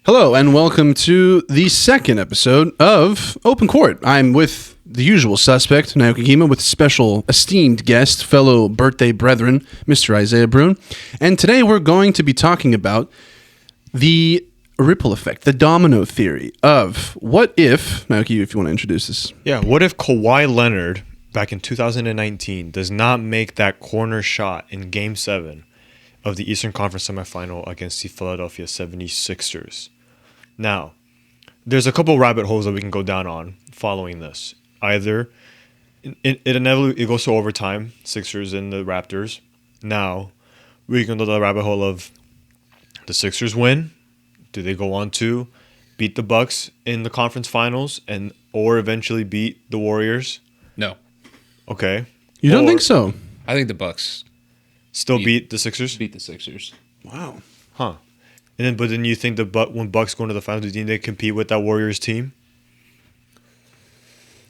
Hello and welcome to the second episode of Open Court. I'm with the usual suspect, Naoki, with special esteemed guest, fellow birthday brethren, Mr. Isaiah Brune. And today we're going to be talking about the ripple effect, the domino theory of what if, Naoki, if you want to introduce this. Yeah, what if Kawhi Leonard, back in 2019, does not make that corner shot in Game 7 of the Eastern Conference semifinal against the Philadelphia 76ers? Now, there's a couple rabbit holes that we can go down on following this. Either it inevitably goes to overtime, Sixers and the Raptors. Now, we can go to the rabbit hole of the Sixers win. Do they go on to beat the Bucks in the conference finals or eventually beat the Warriors? No. Okay. You don't think so? I think the Bucks Still beat the Sixers? beat the Sixers. Wow. Huh. But then you think when Bucks go into the finals, do you think they compete with that Warriors team?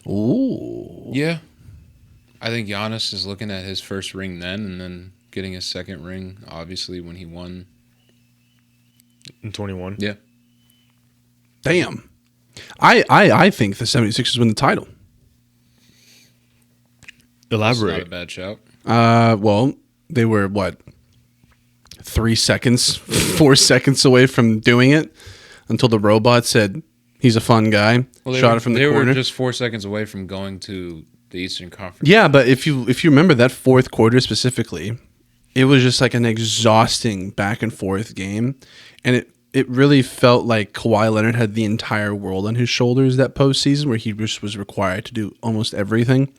Ooh. Yeah. I think Giannis is looking at his first ring then and then getting his second ring, obviously, when he won. In 21? Yeah. Damn. I think the 76ers win the title. That's not a Elaborate. bad shout. Well, they were, 4 seconds away from doing it until the robot said he's a fun guy. Shot it from the corner. They were just 4 seconds away from going to the Eastern Conference. Yeah, but if you remember that fourth quarter specifically, it was just like an exhausting back and forth game, and it really felt like Kawhi Leonard had the entire world on his shoulders that postseason, where he just was required to do almost everything.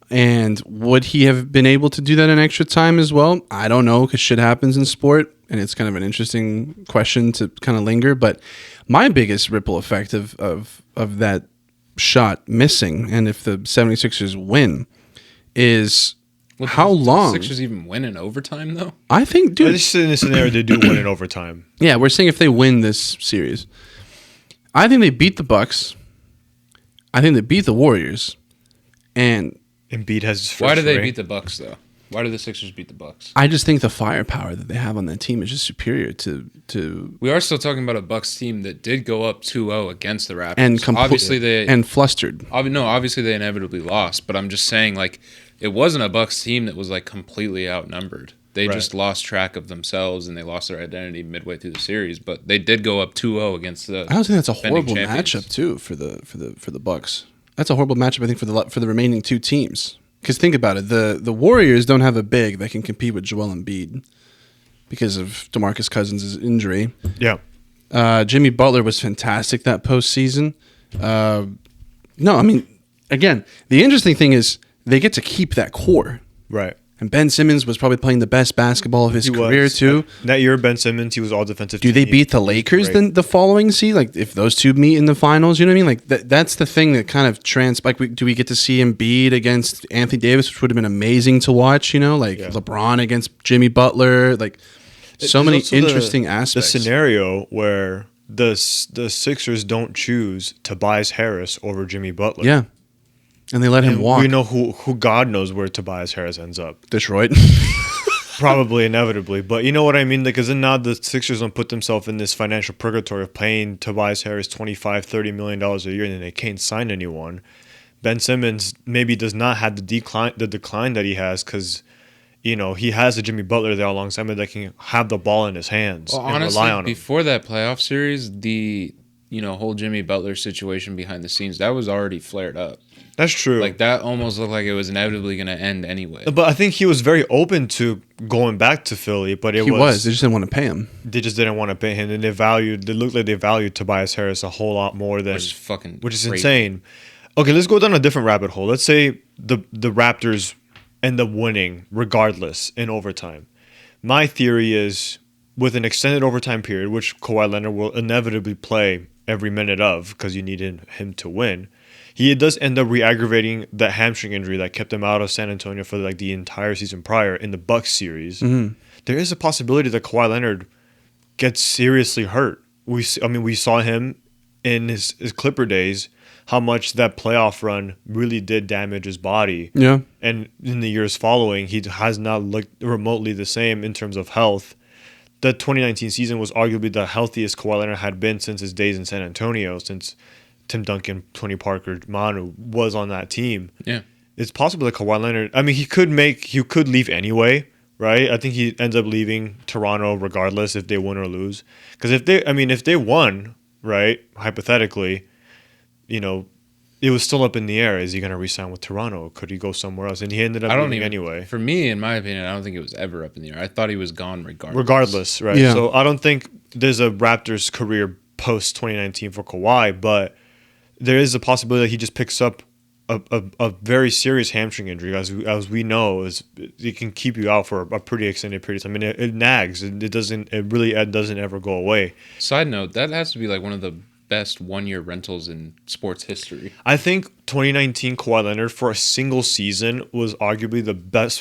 And would he have been able to do that in extra time as well? I don't know, because shit happens in sport, and it's kind of an interesting question to kind of linger. But my biggest ripple effect of that shot missing, and if the 76ers win, is how long? Did the Sixers even win in overtime, though? I think, dude. Just in this scenario, they do win in overtime. Yeah, we're saying if they win this series. I think they beat the Bucks. I think they beat the Warriors. And Embiid has his first Why did they ring. beat the Bucks, though? Why did the Sixers beat the Bucks? I just think the firepower that they have on that team is just superior to We are still talking about a Bucks team that did go up 2-0 against the Raptors. and flustered. Obviously they inevitably lost, but I'm just saying, like, it wasn't a Bucks team that was like completely outnumbered. They Right. just lost track of themselves and they lost their identity midway through the series. But they did go up 2-0 against the. I don't think that's a defending horrible champions. matchup too for the Bucks. That's a horrible matchup, I think, for the remaining two teams. Because think about it, the Warriors don't have a big that can compete with Joel Embiid because of Demarcus Cousins' injury. Yeah. Jimmy Butler was fantastic that postseason. No, I mean, again, the interesting thing is they get to keep that core. Right. And Ben Simmons was probably playing the best basketball of his career too. That year, Ben Simmons, he was all defensive. Do they team. beat the Lakers Great. then the following season? Like if those two meet in the finals, you know what I mean? Like that's the thing that kind of do we get to see Embiid against Anthony Davis, which would have been amazing to watch, you know, like LeBron against Jimmy Butler, like so There's many also interesting aspects. The scenario where the Sixers don't choose Tobias Harris over Jimmy Butler. Yeah. And they let him walk. We know who God knows where Tobias Harris ends up. Detroit. Probably inevitably. But you know what I mean? Because then now the Sixers don't put themselves in this financial purgatory of paying Tobias Harris $25-30 million a year and then they can't sign anyone. Ben Simmons maybe does not have the decline that he has because, you know, he has a Jimmy Butler there alongside him that can have the ball in his hands Well, and honestly, rely on him. before that playoff series, the whole Jimmy Butler situation behind the scenes, that was already flared up. That's true. Like, that almost looked like it was inevitably going to end anyway. But I think he was very open to going back to Philly, but He was. They just didn't want to pay him. They just didn't want to pay him, and they looked like they valued Tobias Harris a whole lot more than Which is insane. Okay, let's go down a different rabbit hole. Let's say the Raptors end up winning regardless in overtime. My theory is with an extended overtime period, which Kawhi Leonard will inevitably play every minute of because you needed him to win. He does end up re-aggravating that hamstring injury that kept him out of San Antonio for like the entire season prior in the Bucks series. Mm-hmm. There is a possibility that Kawhi Leonard gets seriously hurt. We saw him in his Clipper days, how much that playoff run really did damage his body. Yeah. And in the years following, he has not looked remotely the same in terms of health. the 2019 season was arguably the healthiest Kawhi Leonard had been since his days in San Antonio, since Tim Duncan, Tony Parker, Manu was on that team. Yeah. It's possible that Kawhi Leonard, I mean, he could leave anyway, right? I think he ends up leaving Toronto regardless if they win or lose. Because if they won, right, hypothetically, it was still up in the air. Is he going to re-sign with Toronto? Could he go somewhere else? And he ended up leaving anyway. For me, in my opinion, I don't think it was ever up in the air. I thought he was gone regardless. Regardless, right? Yeah. So I don't think there's a Raptors career post 2019 for Kawhi, but there is a possibility that he just picks up a very serious hamstring injury, as we know, it can keep you out for a pretty extended period of time. I mean, it nags. It really doesn't ever go away. Side note, that has to be like one of the best one-year rentals in sports history. I think 2019 Kawhi Leonard for a single season was arguably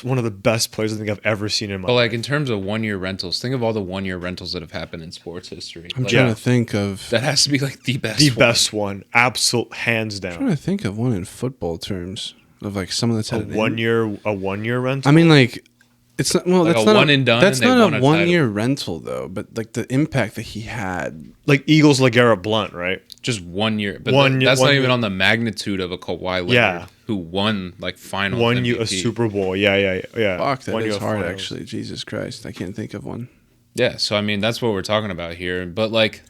one of the best players I think I've ever seen in my life. But like in terms of one-year rentals, think of all the one-year rentals that have happened in sports history. I'm trying to think of that has to be like the best. The best one, absolute hands down. I'm trying to think of one in football terms of like someone that's had a one year rental. I mean, like it's not like that's a not one and done. That's and not won a title. 1 year rental though, but like the impact that he had. Like Eagles, LeGarrette Blunt, right? Just 1 year, but one that's not even year. on the magnitude of a Kawhi Leonard, Yeah. who won like finals. Won you a MVP. Super Bowl. Yeah. Fuck, that Won you is a hard finals. actually. Jesus Christ, I can't think of one. Yeah, so I mean that's what we're talking about here. But like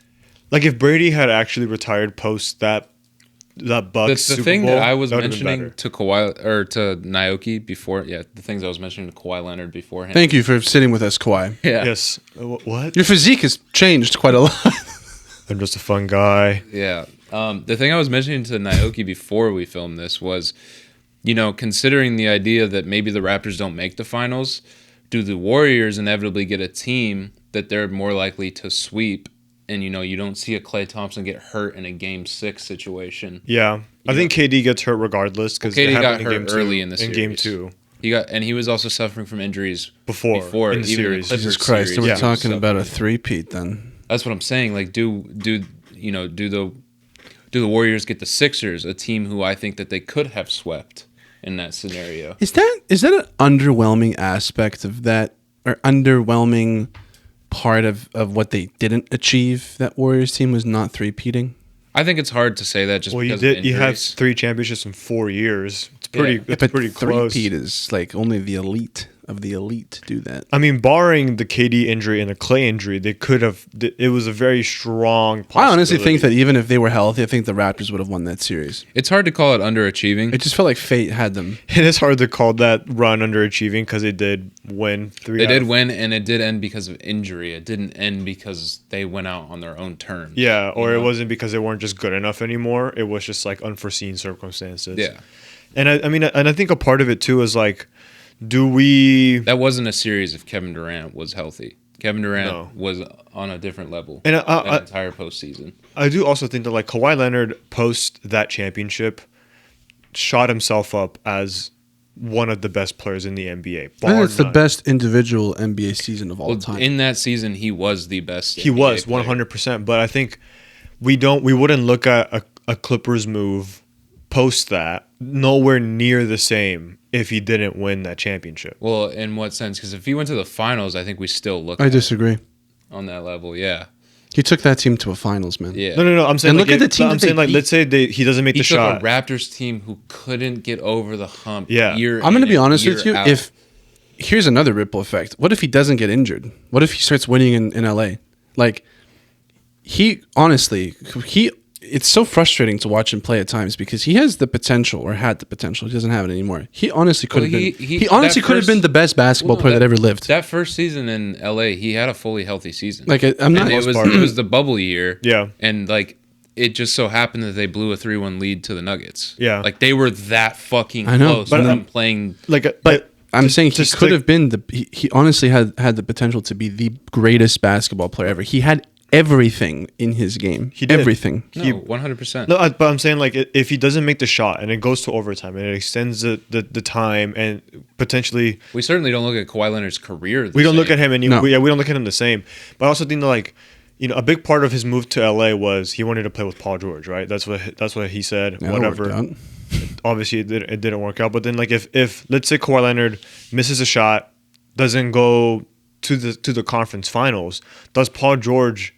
Like if Brady had actually retired post that Bucks the Super thing Bowl, that I was that would've been mentioning better. to Kawhi or to Naoki before, the things I was mentioning to Kawhi Leonard beforehand. Thank you for sitting with us, Kawhi. Yeah, Yes. What? Your physique has changed quite a lot. I'm just a fun guy. yeah. The thing I was mentioning to Naoki before we filmed this was, considering the idea that maybe the Raptors don't make the finals, do the Warriors inevitably get a team that they're more likely to sweep? And you don't see a Klay Thompson get hurt in a Game 6 situation. Yeah. I think KD gets hurt regardless because KD got hurt early in the series. Game 2. He was also suffering from injuries Before in the even series. Jesus Clippers Christ, series, we're he was talking about a suffering. three-peat then. That's what I'm saying. Like, do the Warriors get the Sixers, a team who I think that they could have swept in that scenario? Is that an underwhelming aspect of that, or underwhelming part of what they didn't achieve? That Warriors team was not three-peating. I think it's hard to say that just Well, because you have injuries. 3 championships in 4 years. It's pretty. Yeah. It's pretty close. Three-peat is like only the elite of the elite do that. I mean, barring the KD injury and the Klay injury, they could have. It was a very strong. I honestly think that possibility. even if they were healthy, I think the Raptors would have won that series. It's hard to call it underachieving. It just felt like fate had them. it is hard to call that run underachieving because they did win 3. They out did of- win, and it did end because of injury. It didn't end because they went out on their own terms. Yeah, or You it know? wasn't because they weren't just good enough anymore. It was just like unforeseen circumstances. Yeah. And I think a part of it too is like, do we? That wasn't a series if Kevin Durant was healthy. Kevin Durant No. was on a different level And that entire postseason. I do also think that like Kawhi Leonard post that championship shot himself up as one of the best players in the NBA. I think bar it's the none. best individual NBA season of all Well, time. in that season, he was the best. He NBA was player. 100%. But I think we wouldn't look at a Clippers move post that nowhere near the same if he didn't win that championship. Well, in what sense? Because if he went to the finals, I think we still look I disagree. on that level. Yeah, He took that team to a finals, man. yeah. No. I'm saying And like, look at the team I'm that they saying like beat. let's say he doesn't make He the took shot. a Raptors team who couldn't get over the hump. Yeah. year I'm going to in be and honest with year you. out. If here's another ripple effect. What if he doesn't get injured? What if he starts winning in LA? Like it's so frustrating to watch him play at times because he has the potential, or had the potential. He doesn't have it anymore. He honestly could have been. He honestly that could have been first- the best basketball player that ever lived. that first season in LA, he had a fully healthy season. Like I'm not. And it was the bubble year. Yeah. And like it just so happened that they blew a 3-1 lead to the Nuggets. Yeah. Like they were that fucking I know, close but to I'm- them playing. But I'm saying he just could to- have been he honestly had the potential to be the greatest basketball player ever. He had everything in his game. He did. Everything. No, 100%. No, but I'm saying like if he doesn't make the shot and it goes to overtime and it extends the time and potentially We certainly don't look at Kawhi Leonard's career. we don't look at him any No. we don't look at him the same. But I also think that like a big part of his move to LA was he wanted to play with Paul George, right? That's what he said. Yeah, that whatever. worked out. Obviously it didn't work out. But then like if let's say Kawhi Leonard misses a shot, doesn't go to the conference finals, does Paul George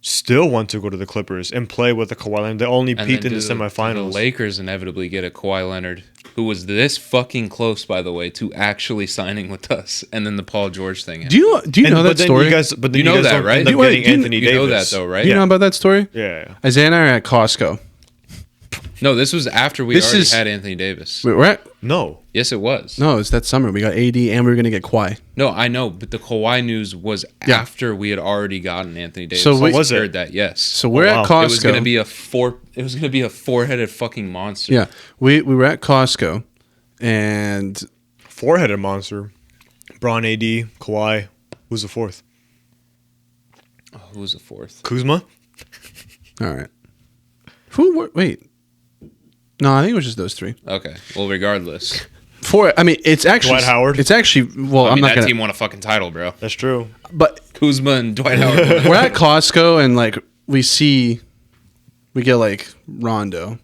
still want to go to the Clippers and play with the Kawhi Leonard? They only peaked in the semifinals. The Lakers inevitably get a Kawhi Leonard, who was this fucking close, by the way, to actually signing with us, and then the Paul George thing. Do you know that story? You know that, right? You know that though, right? Do you know about that story? Yeah. Isaiah and I are at Costco. No, this was after we already had Anthony Davis. We're at No. Yes, it was. No, it's that summer. We got AD and we were going to get Kawhi. No, I know, but the Kawhi news was after we had already gotten Anthony Davis. So we was heard that, yes. So we're at Costco. It was going to be a four-headed fucking monster. Yeah. We were at Costco and Four-headed monster. Braun, AD, Kawhi. Who's the fourth? Oh, who was the fourth? Kuzma? all right. Wait. No, I think it was just those three. Okay. Well, regardless. It's actually Dwight Howard? It's actually I'm not that gonna, team won a fucking title, bro. That's true. but Kuzma and Dwight Howard. we're at Costco and like we get like Rondo.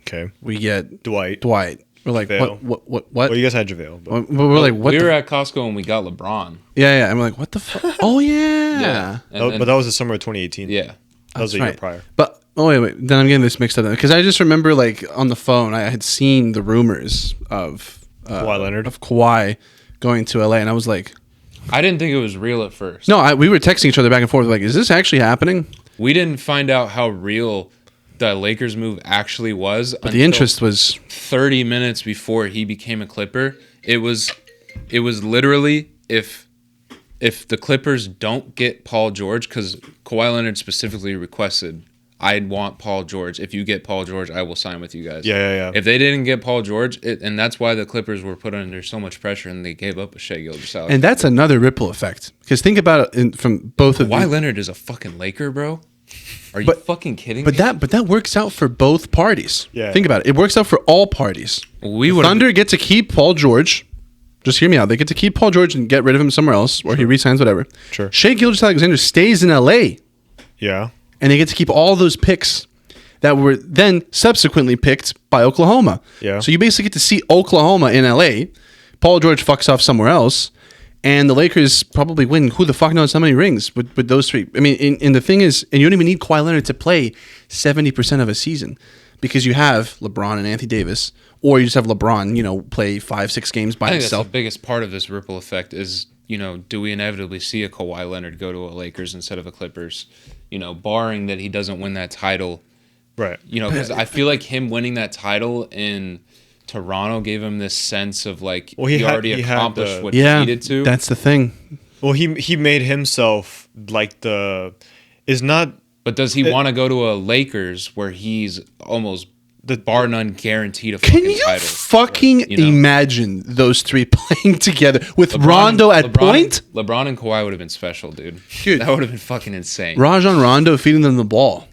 Okay. We get Dwight. We're like, JaVale. what? Well, you guys had JaVale. But We're like, what? We were at Costco and we got LeBron. Yeah. And we're like, what the fuck? Oh yeah. And but that was the summer of 2018. yeah. That was a year prior. But wait. Then I'm getting this mixed up because I just remember like on the phone I had seen the rumors of Kawhi Leonard of Kawhi going to LA, and I was like, I didn't think it was real at first. no. We were texting each other back and forth like, is this actually happening? We didn't find out how real the Lakers move actually was. But the interest was 30 minutes before he became a Clipper. It was literally if the Clippers don't get Paul George, because Kawhi Leonard specifically requested, I'd want Paul George. If you get Paul George, I will sign with you guys. Yeah. If they didn't get Paul George, and that's why the Clippers were put under so much pressure, and they gave up a Shai Gilgeous-Alexander. and that's another ripple effect because think about it from both of Kawhi you. Leonard is a fucking Laker, bro. Are you fucking kidding me? But that works out for both parties. Yeah. Think about it. It works out for all parties. Thunder get to keep Paul George. Just hear me out. They get to keep Paul George and get rid of him somewhere else, or he resigns, whatever. Sure. Shai Gilgeous-Alexander stays in LA, Yeah. and they get to keep all those picks that were then subsequently picked by Oklahoma. Yeah. So you basically get to see Oklahoma in LA. Paul George fucks off somewhere else, and the Lakers probably win. Who the fuck knows how many rings with those three? I mean, and the thing is, and you don't even need Kawhi Leonard to play 70% of a season because you have LeBron and Anthony Davis, or you just have LeBron, play 5-6 games by I think himself. that's the biggest part of this ripple effect is, do we inevitably see a Kawhi Leonard go to a Lakers instead of a Clippers? Barring that he doesn't win that title. Right. Because I feel like him winning that title in Toronto gave him this sense of like he already had accomplished what Yeah, he needed to. that's the thing. Well, he made himself like But does he want to go to a Lakers where he's almost bar none guaranteed a fucking Can you title? fucking imagine those three playing together with Rondo at point? LeBron and Kawhi would have been special, dude. Dude. That would have been fucking insane. Rajon Rondo feeding them the ball.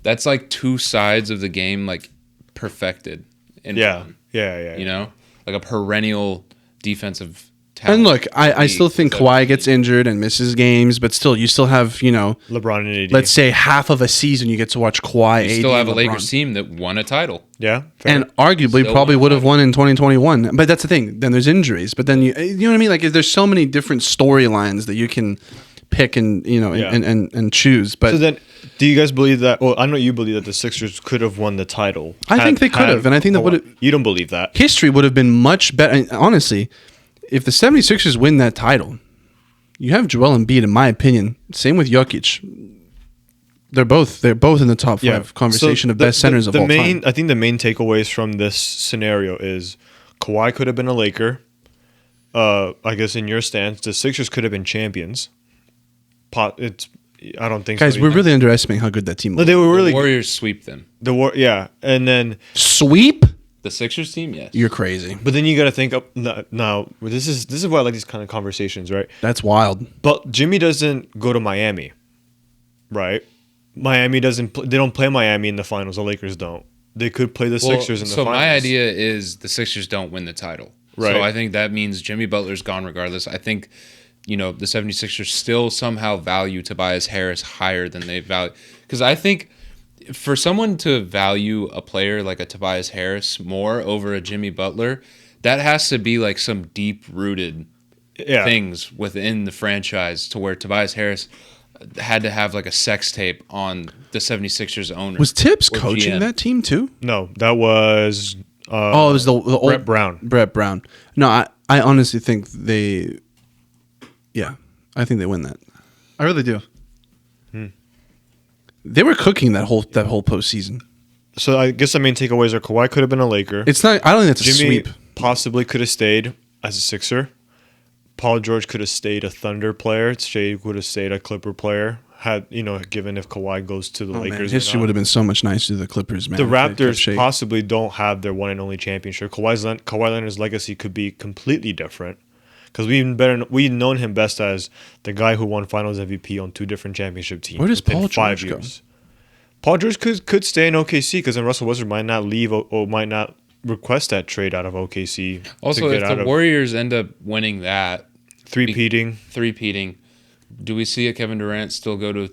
That's like two sides of the game, like perfected. In one, Yeah. like a perennial defensive talent. And look, I still think Kawhi gets injured and misses games, but still, you still have, LeBron and AD. let's say half of a season you get to watch Kawhi, You AD, still have a LeBron. Lakers team that won a title. Yeah. Fair. And arguably Still probably won would have title. won in 2021. But that's the thing. Then there's injuries. But then, you know what I mean? Like, there's so many different storylines that you can pick and, and choose. But So then, do you guys believe that? Well, I know you believe that the Sixers could have won the title. I think they could have, and I think that would have. You don't believe that? History would have been much better. And honestly, if the 76ers win that title, you have Joel Embiid, in my opinion. Same with Jokic. They're both in the top 5 conversation of best centers of all time. I think the main takeaways from this scenario is Kawhi could have been a Laker. I guess in your stance, the Sixers could have been champions. I don't think Guys, so we're either. really underestimating how good that team But was. they were really The Warriors sweep them. and then Sweep? The Sixers team, yes. You're crazy. but then you got to think up now. This is why I like these kind of conversations, right? That's wild. But Jimmy doesn't go to Miami, right? Miami doesn't. They don't play Miami in the finals. The Lakers don't. They could play the Sixers in the finals. So my idea is the Sixers don't win the title. Right. So I think that means Jimmy Butler's gone regardless. I think, the 76ers still somehow value Tobias Harris higher than they value. Because I think for someone to value a player like a Tobias Harris more over a Jimmy Butler, that has to be like some deep-rooted things within the franchise to where Tobias Harris had to have like a sex tape on the 76ers owner. Was Tibbs or coaching GM. that team too? No, that was It was the old Brett Brown. Brett Brown. No, I honestly think I think they win that. I really do. They were cooking that whole postseason. So I guess the main takeaways are Kawhi could have been a Laker. It's not. I don't think that's a Jimmy sweep. possibly could have stayed as a Sixer. Paul George could have stayed a Thunder player. Shea would have stayed a Clipper player. Given if Kawhi goes to the Lakers. Man, history would have been so much nicer to the Clippers, man. The if they kept Raptors Shea. possibly don't have their one and only championship. Kawhi Leonard's legacy could be completely different because we've known him best as the guy who won Finals MVP on 2 different championship teams. Where does within Paul 5 George go? years. Paul George could stay in OKC because then Russell Westbrook might not leave or might not request that trade out of OKC. Also, if the Warriors end up winning that, three-peating, do we see a Kevin Durant still go to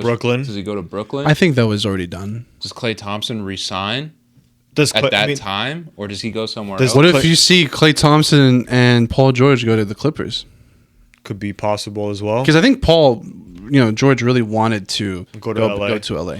Brooklyn? Does he go to Brooklyn? I think that was already done. Does Klay Thompson resign at that time, or does he go somewhere else? What if you see Klay Thompson and Paul George go to the Clippers? Could be possible as well. Because I think George really wanted to go to LA.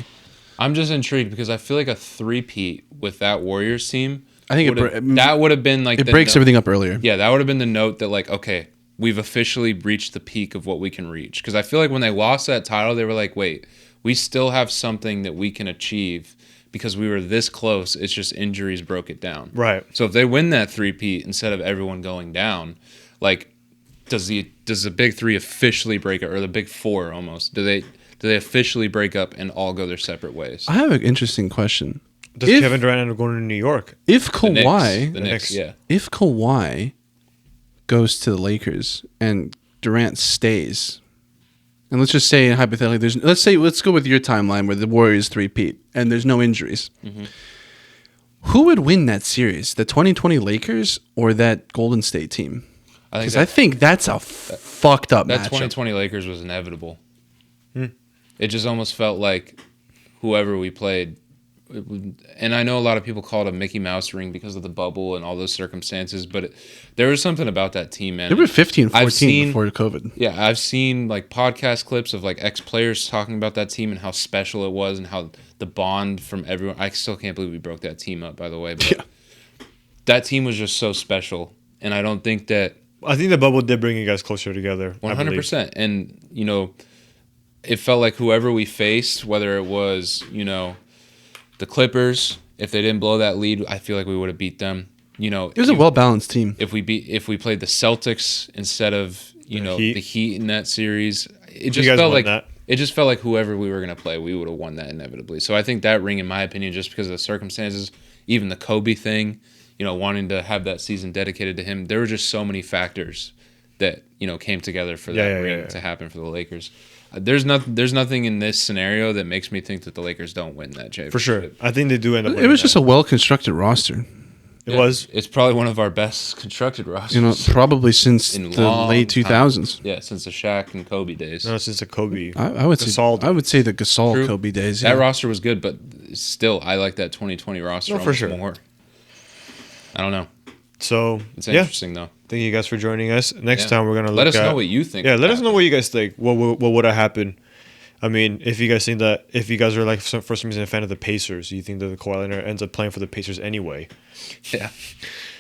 I'm just intrigued because I feel like a three-peat with that Warriors team. I think that would have been like it breaks everything up earlier. Yeah, that would have been the note that like, okay, we've officially reached the peak of what we can reach. Because I feel like when they lost that title, they were like, wait, we still have something that we can achieve because we were this close. It's just injuries broke it down. Right. So if they win that three-peat instead of everyone going down, like, does the big three officially break up, or the big four almost? Do they officially break up and all go their separate ways? I have an interesting question. Does Kevin Durant end up going to New York? If Kawhi, the Knicks, yeah. If Kawhi goes to the Lakers and Durant stays, and let's just say hypothetically, let's go with your timeline where the Warriors three-peat and there's no injuries. Mm-hmm. Who would win that series? The 2020 Lakers or that Golden State team? Because I think that's a fucked up matchup. That 2020 Lakers was inevitable. It just almost felt like whoever we played, and I know a lot of people call it a Mickey Mouse ring because of the bubble and all those circumstances, but there was something about that team, man. They were 15-14 before COVID. Yeah, I've seen like podcast clips of like ex-players talking about that team and how special it was and how the bond from everyone. I still can't believe we broke that team up, by the way. But that team was just so special, and I don't think that. I think the bubble did bring you guys closer together. 100%. And, it felt like whoever we faced, whether it was, the Clippers, if they didn't blow that lead, I feel like we would have beat them. It was a well-balanced team. If we played the Celtics instead of, the Heat in that series, it just felt like whoever we were going to play, we would have won that inevitably. So I think that ring, in my opinion, just because of the circumstances, even the Kobe thing, wanting to have that season dedicated to him, there were just so many factors that, came together for that ring to happen for the Lakers. There's nothing in this scenario that makes me think that the Lakers don't win that championship. For sure. I think they do end up winning. It was just a well-constructed roster. It was. It's probably one of our best constructed rosters. Probably since the late 2000s. Yeah, since the Shaq and Kobe days. No, since the Kobe. I would say the Gasol Kobe days. That roster was good, but still, I like that 2020 roster for sure. more. I don't know. So it's interesting though. Thank you guys for joining us. Next time we're gonna let us know what you think. Yeah, let us know what you guys think. What would have happened? I mean, if you guys think that if you guys are like for some reason a fan of the Pacers, you think that the Kawhi Leonard ends up playing for the Pacers anyway? Yeah.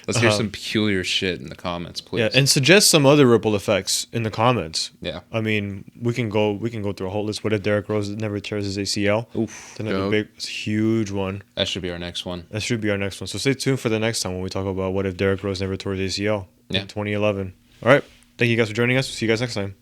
Let's hear some peculiar shit in the comments, please. Yeah, and suggest some other ripple effects in the comments. Yeah. I mean, we can go through a whole list. What if Derrick Rose never tears his ACL? Oof. Another huge one. That should be our next one. So stay tuned for the next time when we talk about what if Derrick Rose never tore his ACL in 2011. All right. Thank you guys for joining us. See you guys next time.